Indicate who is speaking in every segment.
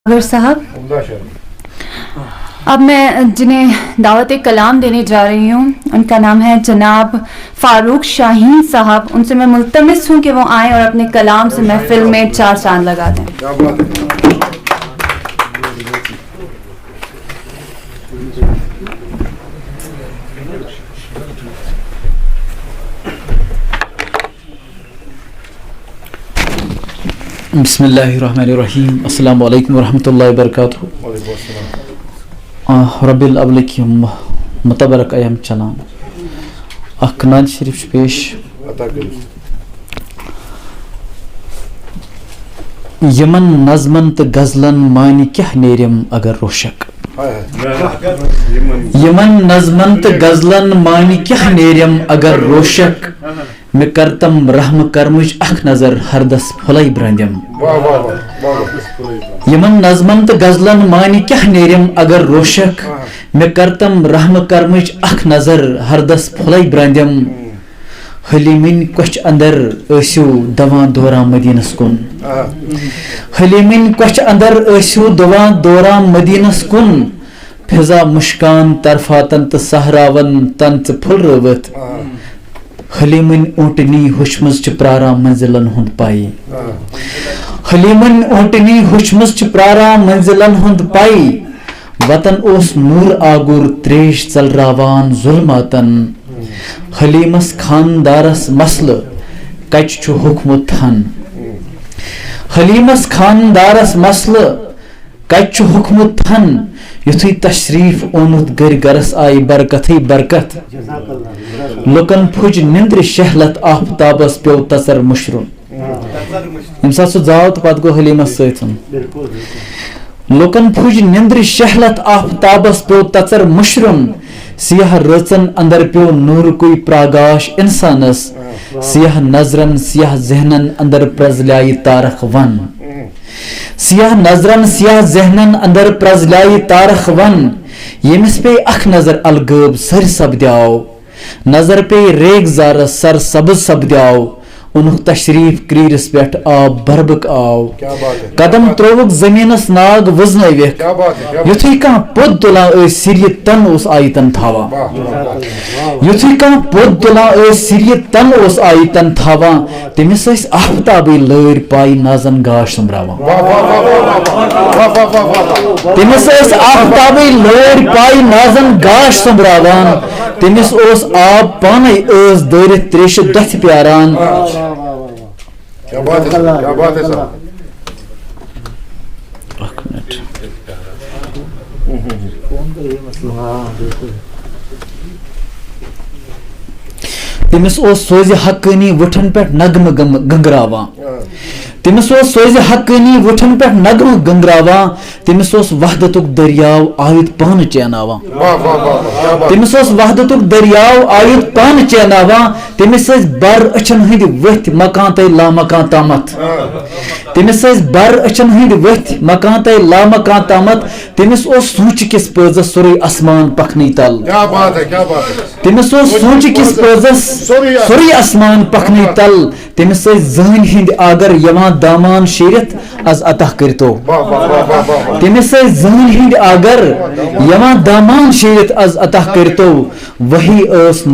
Speaker 1: साहब, अब मैं जिन्हें दावत कलाम देने जा रही हूँ उनका नाम है जनाब फारूक शाहीन साहब। उनसे मैं मुल्तमिस हूँ कि वो आएँ और अपने कलाम से महफिल में 4 चांद लगा दें।
Speaker 2: बिस्मिल्लाहिर्रहमानिर्रहीम। अस्सलामु अलैकुम वरहमतुल्लाहि वबरकातुहू। रब्बिल अब्लिक मुतबरक अयम चलान नाज शरीफ पेश। यमन नज़मन तो गज़लन मानी क्या नेरम अगर रोशक। यमन नज़मन तो गज़लन मानी क्या नेरम अगर रोशक। मैं करतम रहम करमुज अख नजर हरदस फुलई ब्रंदम। यमन नज़मन तो गज़लन मानी क्या नेरम अगर रोशक। मैं करतम रहम करमुज अख नजर हरदस फुलई ब्रंदम। हलीमिन कुछ अंदर ऐसो दवा दौरा मदीनस कुन। हलीमिन कुछ अंदर ऐसो दवा दौरा मदीनस कुन। फिजा मुश्कान तरफा तंत सहरावन तंत फुल रवत। हलीमन ऊँटनी हुशमज च प्रारा मंजिलन हुंद पाई। हलीमन ऊँटनी हुशमज च प्रारा मंजिलन हुंद पाई। वतन ओस नूर आगुर त्रेश चलरावान जुल्मातन। हलीमस खानदारस मसल कच छु हुक्म थन। हलीमस खानदारस मसल कच छु हुक्म थन। युथी तशरीफ ओनुद गर गरस आई बरकत ही बरकत। लुकन फुज निंद्र शहलत आफ्ताबस प्यो तसर मुशरुन। इमसा सु जाओ तो पद गो हलीमस सैथन। लुकन फुज निंद्र शहलत आफ्ताबस प्यो तसर मुशरुन। सियाह रचन अंदर प्यो नूर कोई प्रागाश इंसानस। सियाह नजरन सियाह जहनन अंदर प्रजलाई तारख वन। सियाह नजरन सियाह जहनन अंदर प्रजलाई तारख वन। यमिस पे अख नजर अलगब सर सब्द्याओ। नजर पे रेग जार सर सब्ज सब्द्याओ। उन्ह तशरीफ क्रीरस पेट आब बरबक आओ। कदम त्रोवक जमीनस नाग वजनविक। युथी कह पोद तुला सिरिय तन उस आई तन थावा। युथी कह पोद तुला सिरिय तन उस आई तन थावा। तमिस आफ्ताबी लर पाई नाजन गाश समरावा। तमिस आफ्ताबी लर पाई नाजन गाश समरावान। तमिस ओस आब पाने ऐस दरित त्रेश दथ प्यारान।
Speaker 3: क्या बात है, क्या बात है साहब।
Speaker 2: तमिस सोज हक्कनी वुठन पे नगम गंगरावा। तमिस सोज हक्कनी वुठन पे नगम गंगरावा। तमिस वहदतुक दरियाव आयुत पान चैनावा। तमिस वहदतुक दरियाव आयुत पान चैनावा। तमिस बर अचन हंद वथ मकान तय ला मकान तामत। तमिस बर अचन हंद वथ मकान तय ला मकान तामत। तमिस सूच किस पजस सुरई आसमान पखनी तल।
Speaker 3: क्या बात है, क्या बात है।
Speaker 2: तमिस सूच किस पजस सुरई आसमान पखनी तल। तमिस जहन हिंद आगर यमा दामान शीरत अज अतः करतो। तमिस जहन हिंद आगर यमा दामान शीरत अज अतः करतो। वही ओस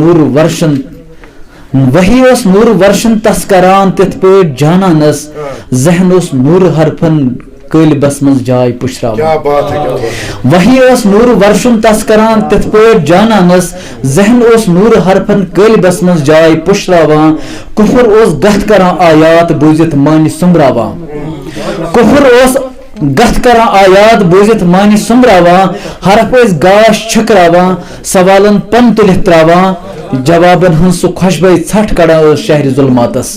Speaker 2: नूर वर्शन तस्करान तिथ पे जानस। जहन ओस नूर हरफन कल बस मज जाय पुशरावा।
Speaker 3: क्या बात है, क्या बात है।
Speaker 2: वही ओस नूर वर्शन तस्करान तिथ पे जानस। जहन ओस नूर हरफन कल बस मज जाय पुशरावा। कुफर ओस गथ करां आयात बूजित मानी सुमरावा। कुफर ओस गथ करां आयात बूजित मानी सुमरावा। हरफ ओस गाश छकरावा। सवालन पन तुलित त्रावा। जवाबन हंस खुशबई छठ कड़ा शहर जुल्मातस।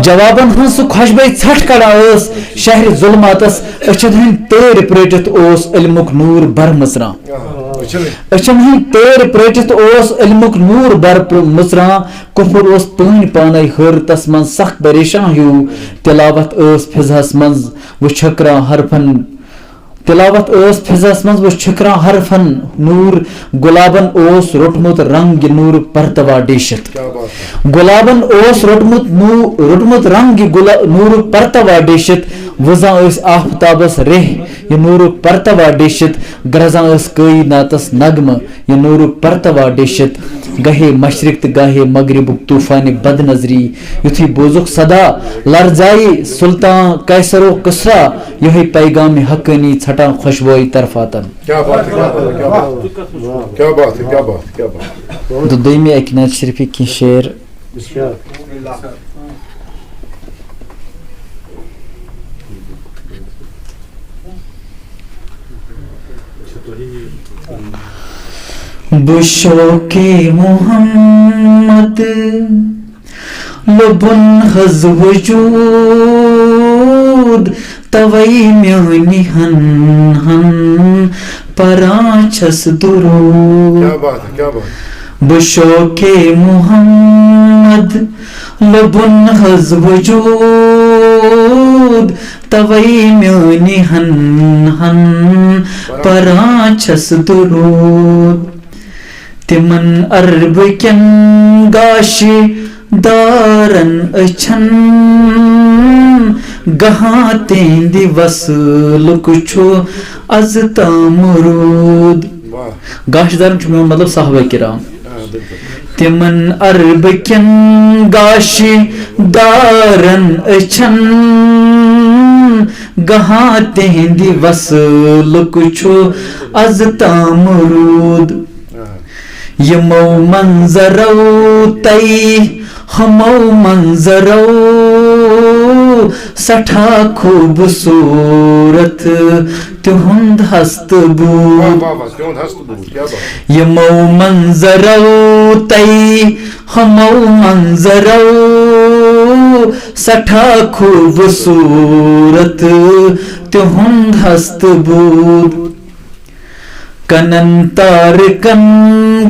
Speaker 2: जवाबन हंस खुशबई छठ कड़ा शहर जुल्मातस। अचन हंद तर प्रटित ओस इल्मुक नूर बरमसरा। अचन ही तेर प्रटित ओस इल्मुक नूर बरप मुसरा कुफर ओस पन पाने हर तस मन सख परेशान हूँ तिलावत ओस फिजहस मंज वो छकरा हरफन तिलावत ओस फिजहस मंज वो छकरा हरफन नूर गुलाबन ओस रोटमुत रंग नूर परतवा डेशत गुलाबन ओस रोटमुत रंग नूर परतवा डेशत वजा आफ्ताबस रेह ये नूर परतवा डेशत ग्रजा कई नातस नगम ये नूर परतवा डेशत गहे मशरिक तो गहे मगरिबुक तूफान बद नजरी युथी बोजुक सदा लरजाई सुल्तान कैसरो कसरा यही पैगाम हकनी छटा खुशबोई तरफातन
Speaker 3: क्या बात है क्या बात है क्या बात क्या बात
Speaker 2: तो दईमी अकनात शरीफी की शेर बुशोके मोहम्मद लबुन हज वजूद तवई म्यानी हन हन पराचस दुरूद
Speaker 3: क्या बात है क्या बात
Speaker 2: बुशोके मोहम्मद लबुन हज वजूद तवई म्यानी हन हन पराचस दुरूद तिमन अरब क्यन गाशि दारन अछन गहा तेंदि वसल कुछो अज तामरूद गाश दारन छु मतलब साहबे किराम तिमन अरब क्यन गाशि दारन अछन गहा तेंदि वसल कुछो अज तामरूद यमो मंजरो तई हमो मंजरो सठा खूबसूरत तुहंद हस्तबूद यमो मंजरो तई हमो मंजरो सठा खूबसूरत तुहंद हस्तबूद कनन तार कन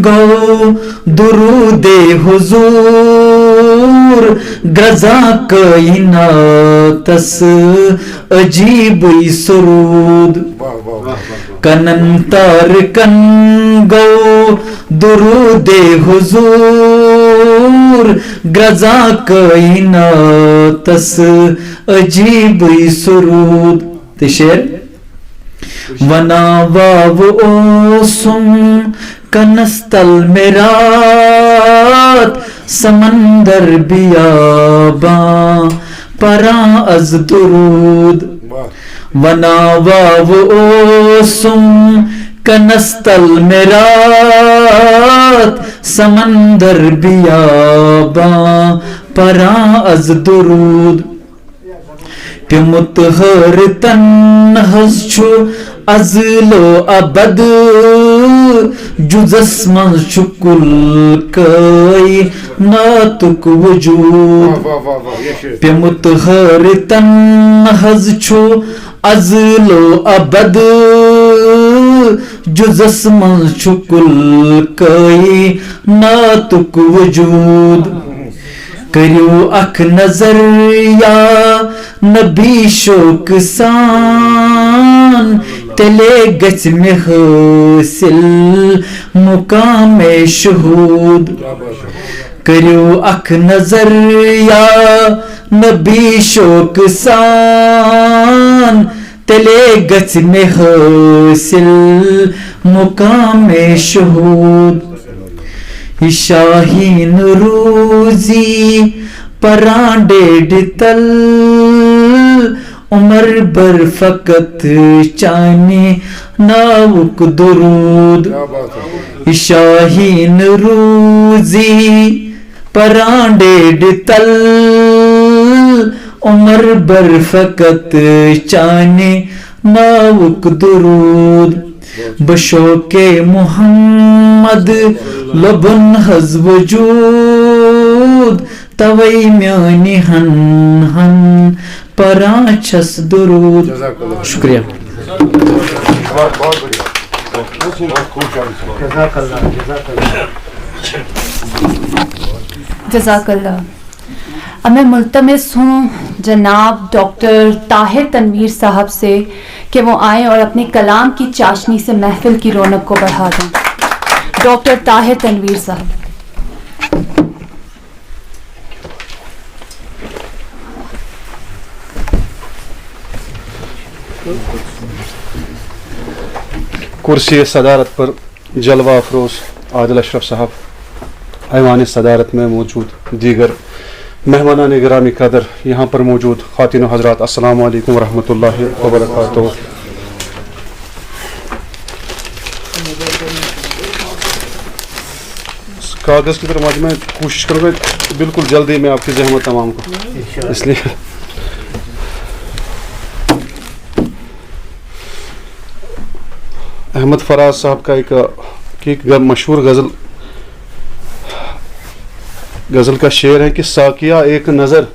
Speaker 2: गो दुरूदे हुजूर गजा कायनातस अजीब सुरूद कनन तार कन गो दुरूदे हुजूर गजा कायनातस अजीब सुरूद शेर वना वाव ओसुम कनस्तल मेरात समंदर बियाबा परा अज दुरूद वना वाव ओसुम कनस्तल मेरात समंदर बियाबा परा अज दुरूद पिमुत हर तन हसछु अजलो अबद जुजस मन शुकुल कई नातुक वजूद पिमुत हर तन हसछु अजलो अबद जुजस मन शुकुल कई नातुक वजूद करियो अख नजर या नबी शोक सान तले गच में हासिल मुकाम शुहूद करियो अख नजर या नबी शोक सान तले गच में हासिल मुकाम शुहूद शाहीन रोजी परांडेड तल उमर बर फकत चाने नावुक दुरूद शाहीन रोजी परांडेड तल उमर बर फकत चाने नावुक दुरूद बशोके मोहम्मद लबन हज वजूद तवई म्यानी हन हन पराचस दुरूद। शुक्रिया।
Speaker 3: बहुत बढ़िया।
Speaker 1: जज़ाकल्लाह। अब मैं मुल्तमिस हूँ जनाब डॉक्टर ताहिर तनवीर साहब से कि वो आए और अपने कलाम की चाशनी से महफिल की रौनक को बढ़ा दें। डॉक्टर ताहिर तनवीर साहब।
Speaker 4: कुर्सी सदारत पर जलवा अफरोज आदिल अशरफ साहब, ऐवान सदारत में मौजूद दीगर मेहमानान गिरामी कदर, यहाँ पर मौजूद ख़वातीन व हज़रात, अस्सलामु अलैकुम रहमतुल्लाहि व बरकातुहू। कागज़ की तरफ मैं कोशिश करूँगा बिल्कुल जल्दी में आपकी ज़हमत तमाम को, इसलिए अहमद फराज साहब का एक मशहूर गज़ल का शेर है कि साकिया एक नज़र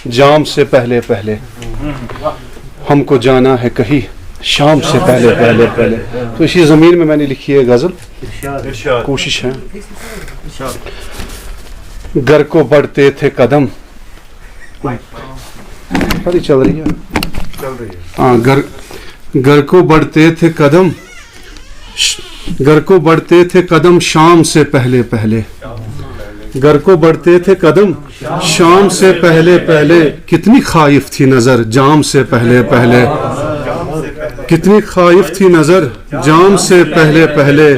Speaker 4: जाम से पहले पहले, हमको जाना है कहीं शाम से पहले पहले पहले। तो इसी ज़मीन में मैंने लिखी है गज़ल, कोशिश है। घर को बढ़ते थे कदम, चल रही है, हाँ, घर को बढ़ते थे कदम, घर को बढ़ते थे कदम शाम से पहले पहले, घर को बढ़ते थे कदम शाम से पहले पहले, कितनी खाइफ थी नजर जाम से पहले पहले, कितनी खाइफ थी नजर जाम से पहले पहले,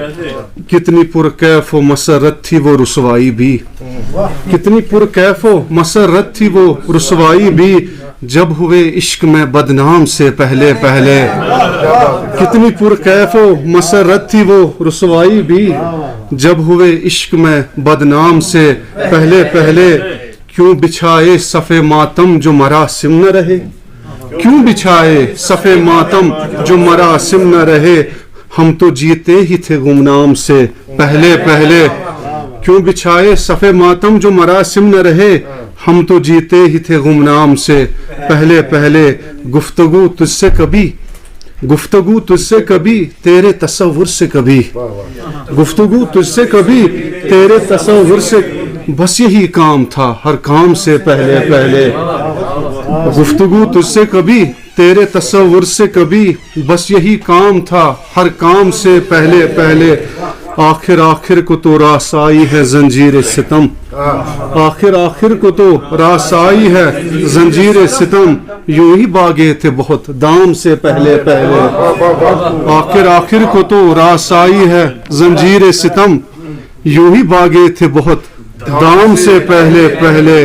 Speaker 4: कितनी पुरकैफ व मसरत थी वो रुसवाई भी, कितनी पुरकैफ व मसरत थी वो रुसवाई भी, जब हुए इश्क में बदनाम से पहले पहले, कितनी पुरकैफ व मसरत थी वो रुसवाई भी, जब हुए इश्क में बदनाम से पहले पहले, क्यों बिछाए सफ़े मातम जो मरासिम न रहे, क्यों बिछाए सफ़े मातम जो मरासिम न रहे, हम तो जीते ही थे गुमनाम से पहले पहले, क्यों बिछाए सफ़े मातम जो मरासिम न रहे, हम तो जीते ही थे गुमनाम से पहले पहले, गुफ्तगू तुझसे कभी, गुफ्तगू तुझसे कभी तेरे तसव्वुर से कभी, गुफ्तगू तुझसे कभी तेरे तसव्वुर से, बस यही काम था हर काम से पहले पहले, गुफ्तगू तुझसे कभी तेरे तसव्वुर से कभी, बस यही काम था हर काम से पहले पहले, आखिर आखिर को तो रासाई है जंजीर सितम, आखिर आखिर को तो रासाई है जंजीर सितम, यूं ही भागे थे बहुत दाम से पहले पहले, आखिर आखिर को तो रासाई है जंजीर सितम, यूं ही भागे थे बहुत दाम से पहले पहले,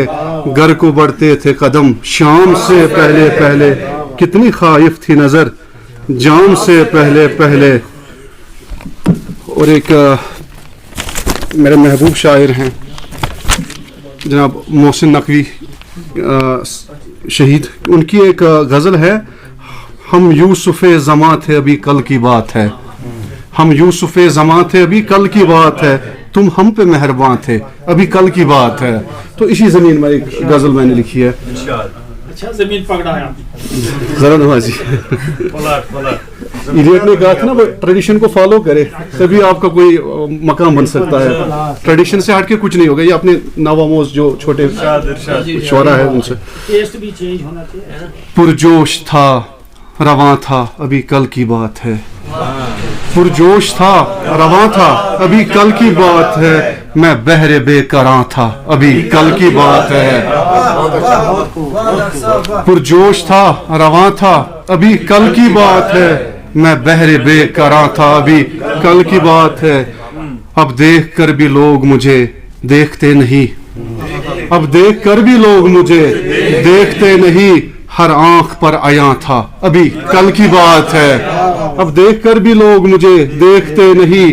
Speaker 4: घर को बढ़ते थे कदम शाम से पहले पहले, कितनी खाइफ थी नजर जाम से पहले पहले। और एक मेरे महबूब शायर हैं जनाब मोहसिन नकवी शहीद, उनकी एक गज़ल है, हम यूसुफ़े ज़मां थे अभी कल की बात है, हम यूसुफ़े ज़मां थे अभी कल की बात है, तुम हम पे मेहरबान थे अभी कल की बात है। तो इसी ज़मीन में एक गज़ल मैंने लिखी है।
Speaker 5: अच्छा ज़मीन पकड़ाया
Speaker 4: ज़रा नवाजी इलियट ने कहा था ना, वो ट्रेडिशन को फॉलो करे तभी आपका कोई मकाम बन सकता है, ट्रेडिशन से हट के कुछ नहीं होगा। ये अपने नवामोज जो छोटे शोरा है उनसे,
Speaker 5: टेस्ट भी चेंज होना चाहिए।
Speaker 4: पुरजोश था रवां था अभी कल की बात है, पुरजोश था रवां था अभी कल की बात है, मैं बहरे बेकरां था अभी कल की बात है, पुरजोश था रवां था अभी कल की बात है, मैं बहरे बेकरां था अभी कल की बात है, अब देख कर भी लोग मुझे देखते नहीं, अब देख कर भी लोग मुझे देखते नहीं, हर आंख पर आया था अभी कल की बात है, अब देख कर भी लोग मुझे देखते नहीं,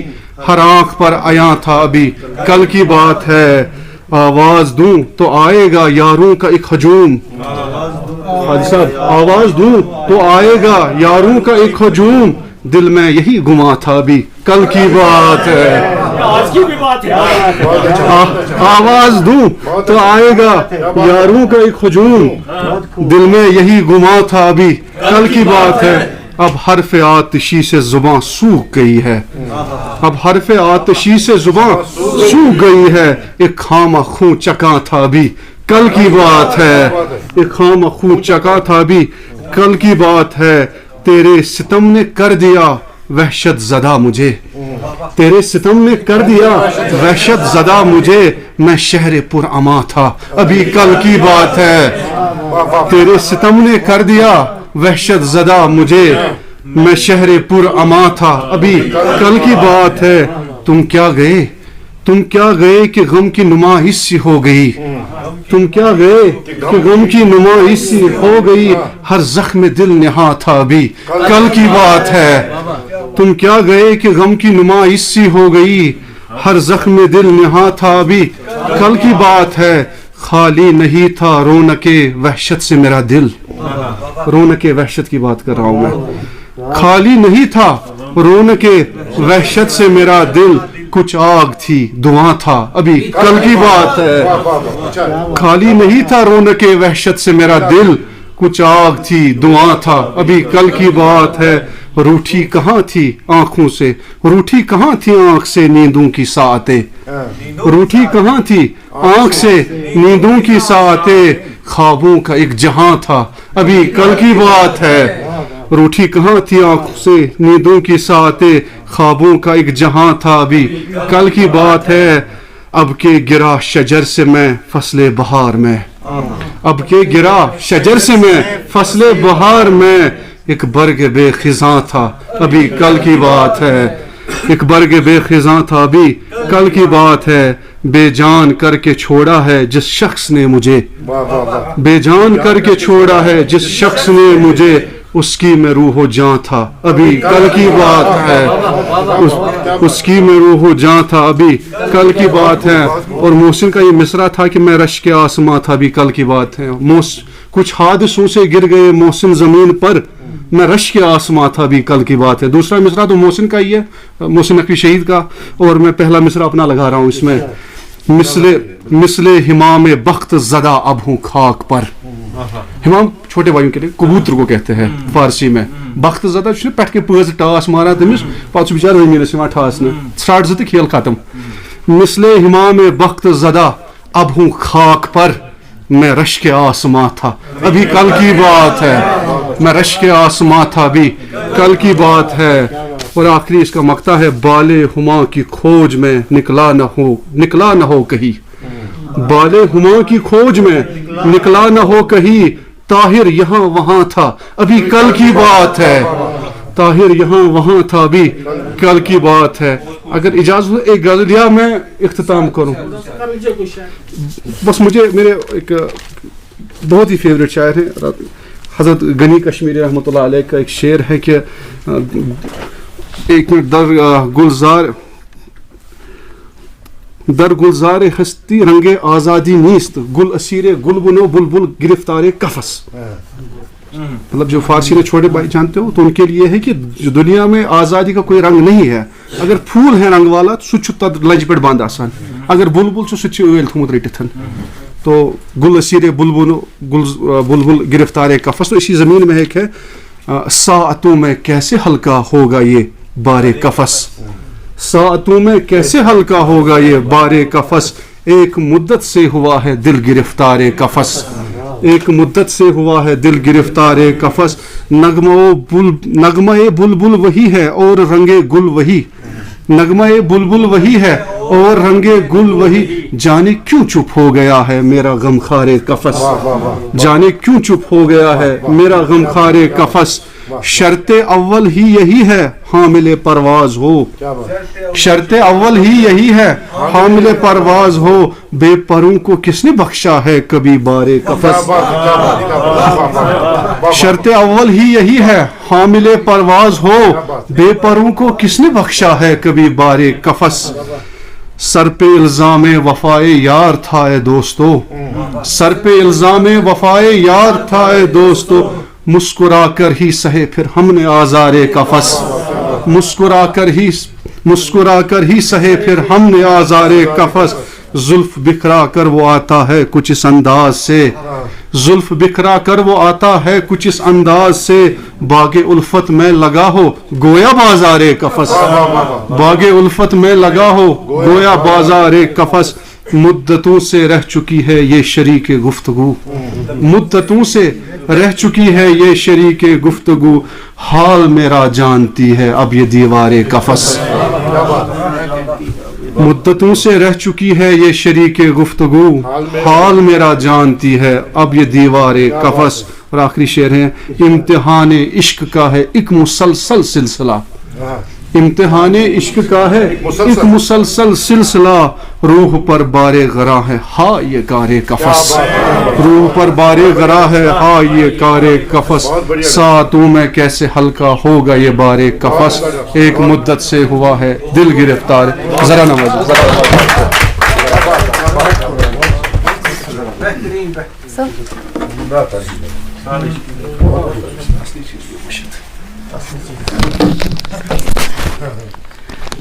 Speaker 4: हर आंख पर आया था अभी कल की बात है, आवाज दूं तो आएगा यारों का एक हजूम, हाजी साहब आवाज दूं तो आएगा यारों का एक हजूम, दिल में यही गुमा था अभी कल की बात है,
Speaker 5: आज की भी बात है।
Speaker 4: आवाज दूं तो आएगा यारों का एक हजूम, दिल में यही गुमा था अभी कल की बात है, اب حرف آتشی سے زباں سوکھ گئی ہے اب حرف آتشی سے زباں سوکھ گئی ہے ایک خامہ خوں چکا تھا بھی کل کی بات ہے ایک خامہ خوں چکا تھا بھی کل کی بات ہے تیرے ستم نے کر دیا وحشت زدہ مجھے تیرے ستم نے کر دیا وحشت زدہ مجھے میں شہر پر اما تھا ابھی کل کی بات ہے تیرے ستم نے کر دیا وحشت زدہ مجھے میں شہر پر اما تھا ابھی کل کی بات ہے تم کیا گئے کہ غم کی نمائش سی ہو گئی تم کیا گئے کہ غم کی نمائش سی ہو گئی ہر زخم دل نہا تھا ابھی کل کی بات ہے تم کیا گئے کہ غم کی نمائش سی ہو گئی ہر زخم دل نہا تھا ابھی کل کی بات ہے خالی نہیں تھا رونق وحشت سے میرا دل رونق وحشت کی بات کر رہا ہوں میں خالی نہیں تھا رونق وحشت سے میرا دل کچھ آگ تھی دعا تھا ابھی کل کی بات ہے خالی نہیں تھا رونق وحشت سے میرا دل کچھ آگ تھی دعا تھا ابھی کل کی بات ہے روٹھی کہاں تھی آنکھوں سے روٹھی کہاں تھی آنکھ سے نیندوں کی ساعتیں روٹھی کہاں تھی آنکھ سے نیندوں کی ساعتیں خوابوں کا ایک جہاں تھا ابھی کل کی بات ہے روٹھی کہاں تھی آنکھوں سے نیندوں کی ساعتیں خوابوں کا ایک جہاں تھا ابھی کل کی بات ہے اب کے گرا شجر سے میں فصل بہار میں اب کے گرا شجر سے میں فصل بہار میں ایک برگ بے خزاں تھا ابھی کل کی بات ہے ایک برگ بے خزاں تھا ابھی کل کی بات ہے بے جان کر کے چھوڑا ہے جس شخص نے مجھے بے جان کر کے چھوڑا ہے جس شخص نے مجھے اس کی میں روح و جاں تھا ابھی کل کی بات ہے اس کی میں روح و جاں تھا ابھی کل کی بات ہے اور محسن کا یہ مصرع تھا کہ میں رش کے آسماں تھا ابھی کل کی بات ہے کچھ حادثوں سے گر گئے محسن زمین پر میں رش کے آسماں تھا ابھی کل کی بات ہے دوسرا مصرع تو محسن کا ہی ہے محسن نقوی شہید کا اور میں پہلا مصرع اپنا لگا رہا ہوں اس میں مثل ہمام بخت زدہ اب ہوں خاک پر ہمام چھوٹے بھائیوں کے لیے کبوتر کو کہتے ہیں فارسی میں بخت زدہ پٹ کے پٲز ٹاس مارا تمس پہ بچار زمینس ٹھاسنے سٹارٹ زٕ کھیل ختم مثل ہمام بخت زدہ اب ہوں خاک پر میں رش کے آسماں تھا ابھی کل کی بات ہے میں رش کے آسماں تھا ابھی کل کی بات ہے اور آخری اس کا مقطع ہے بالے ہما کی کھوج میں نکلا نہ ہو کہیں بالے ہما کی کھوج میں نکلا نہ ہو کہیں طاہر یہاں وہاں تھا ابھی کل کی بات ہے طاہر یہاں وہاں تھا ابھی کل کی بات ہے اگر اجازت ایک غزلیہ میں اختتام کروں بس مجھے میرے ایک بہت ہی فیوریٹ شاعر ہیں حضرت غنی کشمیری رحمۃ اللہ علیہ کا ایک شعر ہے کہ ایک منٹ در گلزار ہستی رنگ آزادی نیست گل اسیر گل بنو بلبل گرفتار قفس مطلب جو فارسی نے چھوٹے بھائی جانتے ہو تو ان کے لیے ہے کہ دنیا میں آزادی کا کوئی رنگ نہیں ہے اگر پھول ہے رنگ والا سہ لنج پہ بند آسان اگر بلبل سہ عل تھومت رٹتھ تو گل اسیر بلبل گرفتار قفس تو اسی زمین میں ایک ہے ساعتوں میں کیسے ہلکا ہوگا یہ بار قفس ساعتوں میں کیسے ہلکا ہوگا یہ بار قفس ایک مدت سے ہوا ہے دل گرفتار قفس ایک مدت سے ہوا ہے دل گرفتار قفس نغمہ بلبل وہی ہے اور رنگ گل وہی نغمہ بلبل وہی ہے اور رنگ گل وہی جانے کیوں چپ ہو گیا ہے میرا غمخوار قفس جانے کیوں چپ ہو گیا ہے میرا غمخوار قفس شرط اول ہی یہی ہے حامل پرواز ہو شرط اول ہی یہی ہے حامل پرواز ہو بے پروں کو کس نے بخشا ہے کبھی بار قفس شرط اول ہی یہی ہے حامل پرواز ہو بے پروں کو کس نے بخشا ہے کبھی بار قفس سر پہ الزام وفائے یار تھا اے دوستو سر پہ الزام وفائے یار تھا اے دوستو مسکرا کر ہی سہے پھر ہم نے آزار قفس مسکرا کر ہی سہے پھر ہم نے آزار قفس زلف بکھرا کر وہ آتا ہے کچھ اس انداز سے जुल्फ बिखरा कर वो आता है कुछ इस अंदाज से, बागे उल्फत में लगा हो गोया बाजारे कफस, बागे उल्फत में लगा हो गोया बाजारे कफस, मुद्दतों से रह चुकी है ये शरीके गुफ्तगू, मुद्दतों से रह चुकी है ये शरीके गुफ्तगू, हाल मेरा जानती है अब ये दीवारे कफस, मुद्दतों से रह चुकी है ये शरीके गुफ्तगू, हाल मेरा जानती है अब ये दीवारे कफस। और आखिरी शेर है, इम्तिहान इश्क का है एक मुसलसल सिलसिला, इम्तिहान इश्क का है एक मुसलसल सिलसिला, रूह पर बारे गरा है हा ये कारे कफस, रूह पर बारे गरा है हा ये कारे कफस, सातों में कैसे हल्का होगा ये बारे कफस, एक मुद्दत से हुआ है दिल गिरफ्तार। जरा नवाज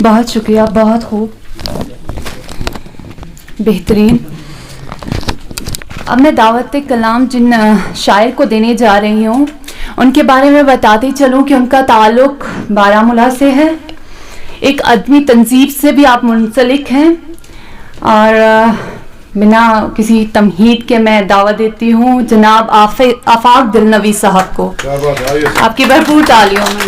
Speaker 1: बहुत शुक्रिया, बहुत खूब, बेहतरीन। अब मैं दावत कलाम जिन शायर को देने जा रही हूँ उनके बारे में बताते चलूँ कि उनका ताल्लुक बारामूला से है, एक अदमी तंजीब से भी आप मुंसलिक हैं, और बिना किसी तमहीद के मैं दावत देती हूँ जनाब आफाक दिलनवी साहब को। आपकी भरपूर तालियों में।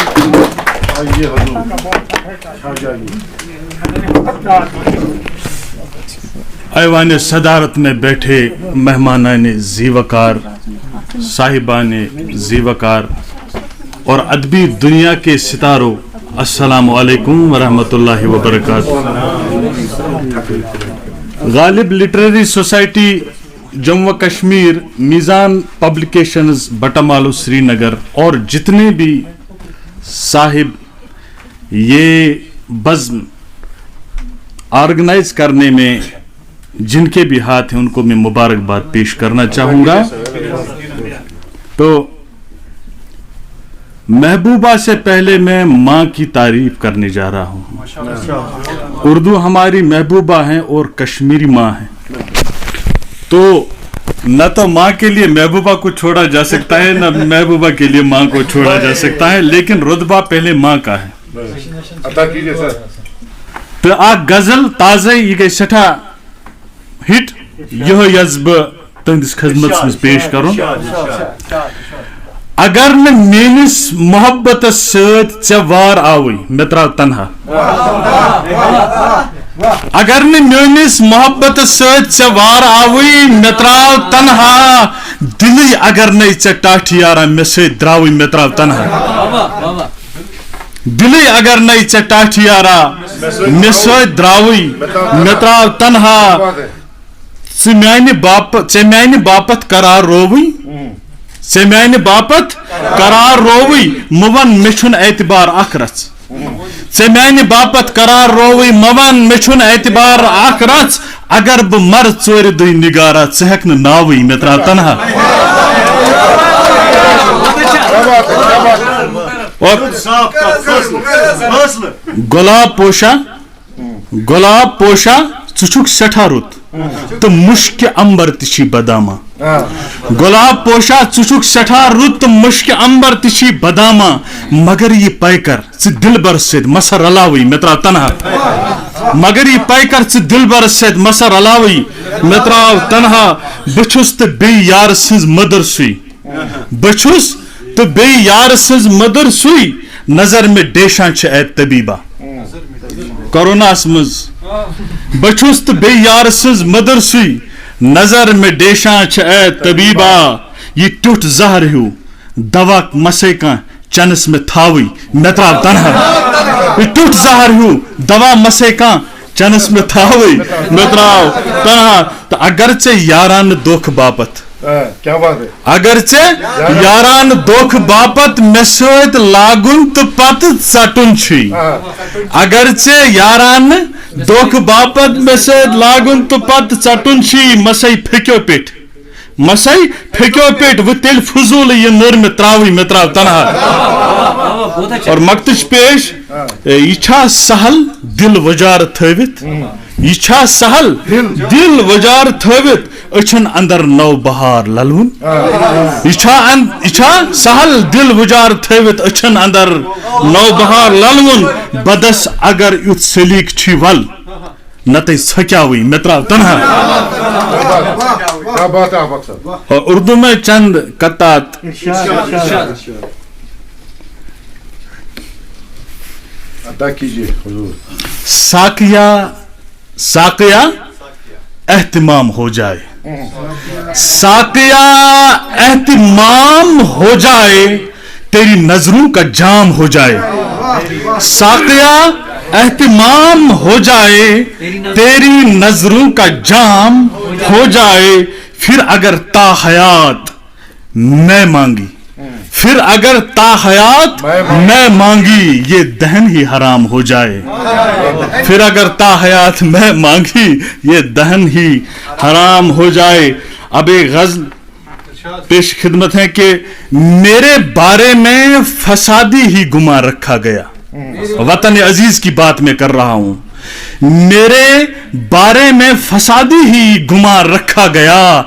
Speaker 6: ऐवान सदारत में बैठे मेहमानान ज़ीवकार, साहिबान ज़ीवकार और अदबी दुनिया के सितारों, अस्सलामु अलैकुम वरहमतुल्लाहि वबरकातुहू। Ghalib literary society Jammu Kashmir, Meezan publications Batamaloo Srinagar और जितने भी साहिब ये बज़्म ऑर्गेनाइज करने में जिनके भी हाथ हैं उनको मैं मुबारकबाद पेश करना चाहूँगा। तो महबूबा से पहले मैं माँ की तारीफ करने जा रहा हूँ। उर्दू हमारी महबूबा है और कश्मीरी माँ है, तो न तो माँ के लिए महबूबा को छोड़ा जा सकता है, न महबूबा के लिए माँ को छोड़ा जा सकता है, लेकिन रुतबा पहले माँ का है। तो आ गजल ताज़े ये गई सठा हिट, यह यज़्ब तुंदिस खिदमत में पेश करूं। अगर न मेनिस मोहब्बत सत चे वार आवई मे त्राव तन्हा, अगर न मेनिस मोहब्बत सत चे वार आवई मे त्राव तन्हा, दिल अगर न चे टाठी यारा मे सत द्रावई मे त्राव तन्हा, दिल अगर न चे टाठी यारा मे सत द्रावई मे त्राव तन्हा, चे म्यानि बापत करार रोवई, चे म्यानि बापत करार रोवई मवन मेछुन एतबार अखरच, चे म्यानि बापत करार रोवई मवन मेछुन एतबार अखरच, अगर ब मर चोर दुई निगारा चे हेक न नावई मे त्राव तन्हा। गुलाब पोशा चुछुक सठा रुत तो मुश्क अंबर तिशी बदामा, गुलाब पोशा चुछुक सठा रुत मुश्क अंबर तिशी बदामा, मगर ये पैकर से दिलबर से मसर अलावी मे त्राव तन्हा, मगर ये पैकर से दिलबर से मसर अलावी मे त्राव तन्हा, बछुस तो बे यार सिंज मदर सुई, बछुस तो बे यार सिंज मदर सुई, नजर में डेशा छ ए तबीबा, कोरोना मज बछुस तो बे यार सिंज मदर सुई, नजर में डेशा छ ए तबीबा, ये टूट जहर हूँ दवा मसे का चनस में थावी मे त्राव तन्हा, ये टूट जहर हूँ दवा मसे का चनस में थावी मे त्राव तन्हा। तो अगरचे यारान दोख बापत,
Speaker 3: क्या बात है,
Speaker 6: अगरचे यारान दोख बापत मे सत लागुन तो पत चटुन छी, अगरचे यारान दोख बापत मे सत लागुन तो पत चटुन छी, मसई फेक्यो पेट, मसई फेक्यो पेट वो तेल फजूल ये नर में त्रावी मे त्राव तन्हा, और मक्तच पेश यह सहल दिल वजार थवित यह सहल दिल वजार थवित अछन अंदर नव बहार ललवन यह सहल दिल वजार थवित अछन अंदर नव बहार ललवन बदस अगर युथ सलीक छी वल नत सक्यावी मित्रा तनहा।
Speaker 3: क्या बात है आफाक साहब।
Speaker 6: और उर्दू में चंद कत्तात
Speaker 3: अदा कीजिए हुजूर।
Speaker 6: साकिया एहतिमाम हो जाए, साकिया एहतिमाम हो जाए, तेरी नजरों का जाम हो जाए। साकिया एहतिमाम हो जाए, तेरी नजरों का जाम हो जाए। फिर अगर ताहयात मैं मांगी, फिर अगर ताहयात मैं मांगी, ये दहन ही हराम हो जाए। फिर अगर ताहयात मैं मांगी, ये दहन ही हराम हो जाए। अब एक गज़ल पेश खिदमत है कि मेरे बारे में फसादी ही गुमा रखा गया। वतन अजीज की बात मैं कर रहा हूं। मेरे बारे में फसादी ही गुमा रखा गया,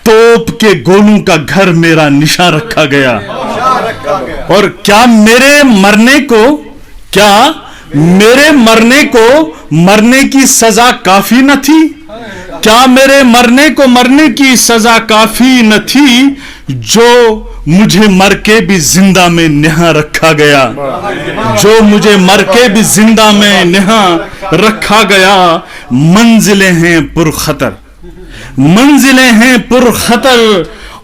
Speaker 6: तोप के गोलों का घर मेरा निशा रखा गया। और क्या मेरे मरने को मरने की सजा काफी न थी? क्या मेरे मरने को मरने की सजा काफी न थी? जो मुझे मर के भी जिंदा में नेहा रखा गया, जो मुझे मर के भी जिंदा में नेहा रखा गया। मंजिलें हैं पुरखतर, मंजिलें हैं पुरखतर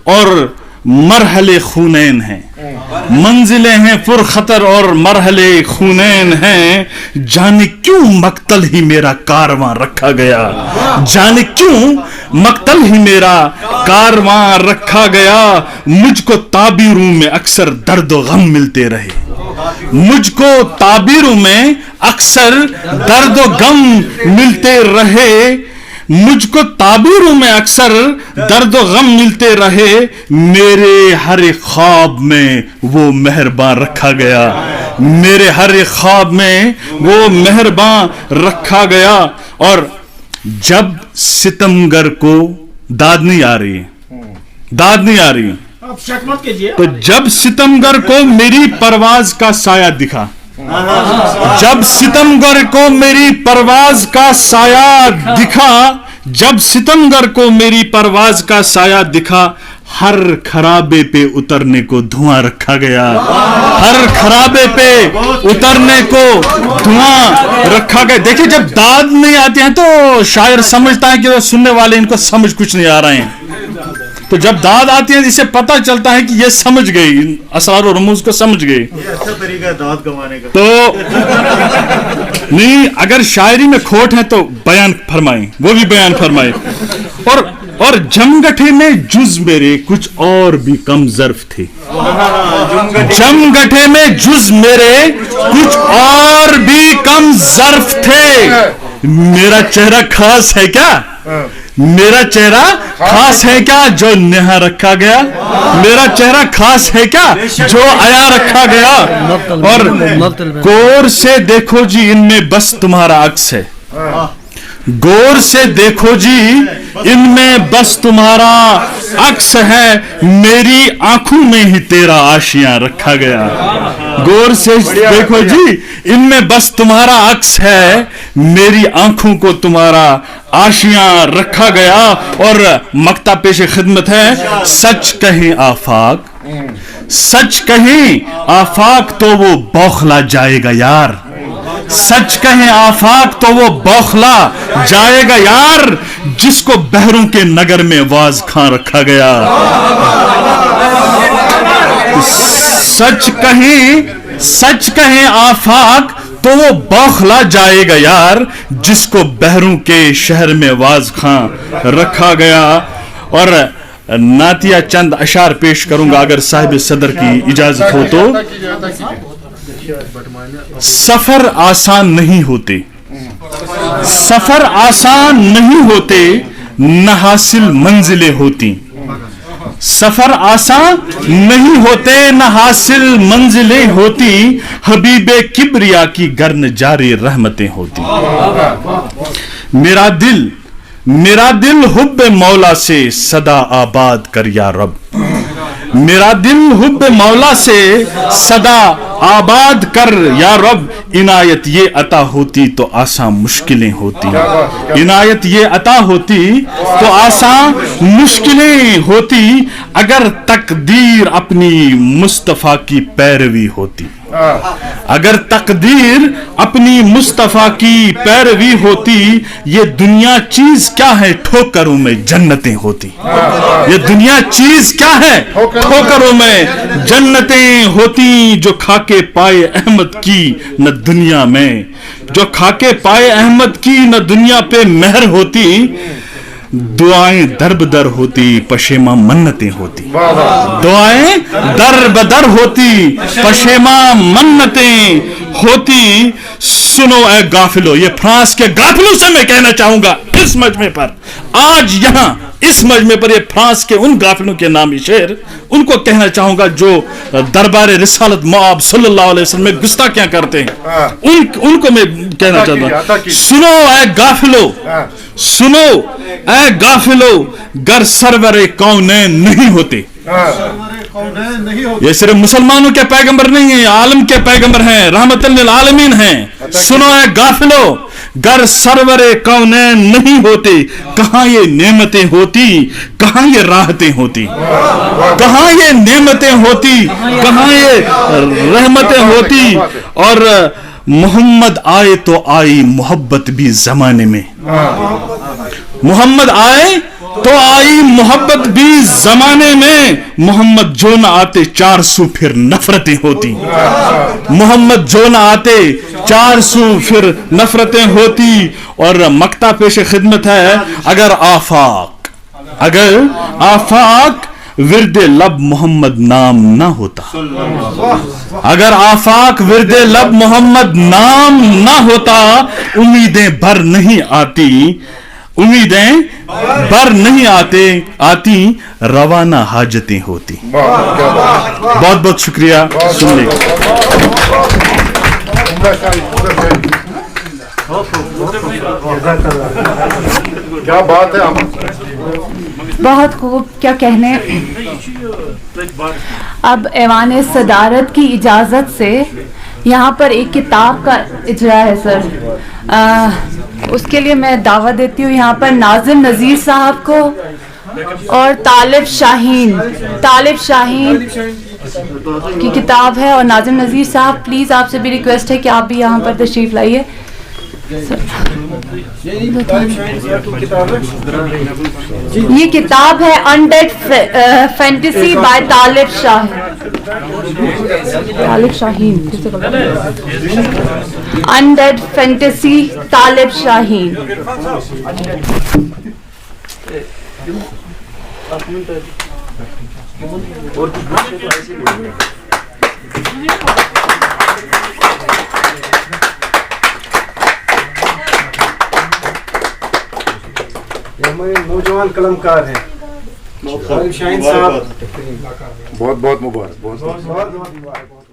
Speaker 6: और मरहले खूनैन हैं। मंजिलें हैं पुरखतर और मरहले खूनैन हैं। जाने क्यों मक्तल ही मेरा कारवां रखा गया, जाने क्यों मक्तल ही मेरा कारवां रखा गया। मुझको ताबीरों में अक्सर दर्द व गम मिलते रहे, मुझको ताबीरों में अक्सर दर्द व गम मिलते रहे। मुझको ताबीरों में अक्सर दर्द व गम मिलते रहे। मेरे हर एक ख्वाब में वो मेहरबान रखा गया, मेरे हर एक ख्वाब में वो मेहरबान रखा गया। और जब सितमगर को दाद नहीं आ रही, दाद नहीं आ रही,
Speaker 5: आप शक मत कीजिए।
Speaker 6: तो जब सितमगर को मेरी परवाज का साया दिखा, जब सितमगर को मेरी परवाज का साया दिखा, जब सितमगर को मेरी परवाज का साया दिखा, हर खराबे पे उतरने को धुआं रखा गया, हर खराबे पे उतरने को धुआं रखा गया। देखिए जब दाद नहीं आती है तो शायर समझता है कि सुनने वाले इनको समझ कुछ नहीं आ रहे हैं, तो जब दाद आती है इससे पता चलता है कि ये समझ गई, असरार और रमूज को समझ गई।
Speaker 7: अच्छा तरीका है दाद कमाने का।
Speaker 6: तो नहीं, अगर शायरी में खोट है तो बयान फरमाएं, वो भी बयान फरमाएं। और जमगठे में जुज मेरे कुछ और भी कम ज़र्फ थे, जमगठे में जुज मेरे कुछ और भी कम ज़र्फ थे। मेरा चेहरा खास है क्या, मेरा चेहरा खास है क्या जो नेहा रखा गया, मेरा चेहरा खास है क्या जो आया रखा गया। और गौर से देखो जी इनमें बस तुम्हारा अक्स है, गौर से देखो जी इनमें बस तुम्हारा अक्स है। मेरी आंखों में ही तेरा आशियां रखा गया, गौर से देखो जी इनमें बस तुम्हारा अक्स है। मेरी आंखों को तुम्हारा आशियां रखा गया। और मक्ता पेश खिदमत है, सच कहें आफाक, सच कहें आफाक तो वो बौखला जाएगा यार, सच कहें आफाक तो वो बौखला जाएगा यार, जिसको बहरों के नगर में वाज खां रखा गया। सच कहें आफाक तो वो बौखला जाएगा यार, जिसको बहरों के शहर में वाज खां रखा गया। और नातिया चंद अशार पेश करूंगा अगर साहिब सदर की इजाजत हो तो। सफर आसान नहीं होते, सफर आसान नहीं होते, न हासिल मंजिलें होती। सफर आसान नहीं होते न हासिल मंजिलें होती, हबीबे किबरिया की गर्न जारी रहमतें होती। मेरा दिल हुब्बे मौला से सदा आबाद कर या रब, मेरा दिल हुब्बे मौला से सदा आबाद कर या रब, इनायत ये अता होती तो आसान मुश्किलें होती, इनायत ये अता होती तो आसान मुश्किलें होती, अगर तकदीर अपनी मुस्तफ़ा की पैरवी होती, अगर तकदीर अपनी मुस्तफ़ा की पैरवी होती, ये दुनिया चीज क्या है ठोकरों में जन्नतें होती, ये दुनिया चीज क्या है ठोकरों में जन्नतें होती, जो खाके पाए अहमद की न दुनिया में, जो खाके पाए अहमद की न दुनिया पे मेहर होती, दुआएं दर बदर होती पशेमा मन्नतें होती, दुआएं दर बदर होती पशेमा मन्नतें होती। सुनो ए गाफिलो, ये फ्रांस के गाफिलों से मैं कहना चाहूंगा इस मजमे पर, आज यहां इस मजमे पर ये फ्रांस के उन गाफिलों के नामी शेर, उनको कहना चाहूंगा जो दरबार रिसालत मआब सल्लल्लाहु अलैहि वसल्लम में गुस्ताखियां करते हैं, उनको मैं कहना चाहता हूं, सुनो ए गाफिलो, सुनो ए गाफिलो, गर सरवरे कौनैन नहीं होते, ये सिर्फ मुसलमानों के पैगंबर नहीं है, आलम के पैगंबर हैं, रहमतुल लिल आलमीन हैं। सुनो ए गाफिलो, गर सरवरे कौनैन नहीं होते, कहां ये नेमतें होती, कहां ये राहतें होती, कहां ये नेमतें होती, कहां ये रहमतें होती। और मोहम्मद आए तो आई मोहब्बत भी जमाने में, मोहम्मद आए तो आई मोहब्बत भी जमाने में, मोहम्मद जो न आते 400 फिर नफरतें होती, मोहम्मद जो न आते 400 फिर नफरतें होती। और मक्ता पेश खिदमत है, अगर आफाक विरदे लब मोहम्मद नाम ना होता, अगर आफाक विरदे लब मोहम्मद नाम ना होता, उम्मीदें भर नहीं आती, उम्मीदें बर नहीं आती रवाना हाजतें होती। बहुत बहुत शुक्रिया सुनने का।
Speaker 3: क्या बात है,
Speaker 1: बहुत खूब, क्या कहने। अब ऐवान सदारत की इजाज़त से यहाँ पर एक किताब का इजरा है सर, उसके लिए मैं दावा देती हूँ यहाँ पर नाज़िम नज़ीर साहब को और तालिब शाहीन की किताब है। और नाज़िम नज़ीर साहब, प्लीज़ आपसे भी रिक्वेस्ट है कि आप भी यहाँ पर तशरीफ़ लाइए। ये किताब है अनडेड फैंटेसी बाय तालिब शाहीन, अनडेड फैंटेसी तालिब शाहीन।
Speaker 8: हमारे नौजवान कलमकार हैं तालिब शाहीन साहब,
Speaker 3: बहुत बहुत मुबारक, बहुत
Speaker 8: बहुत मुबारक।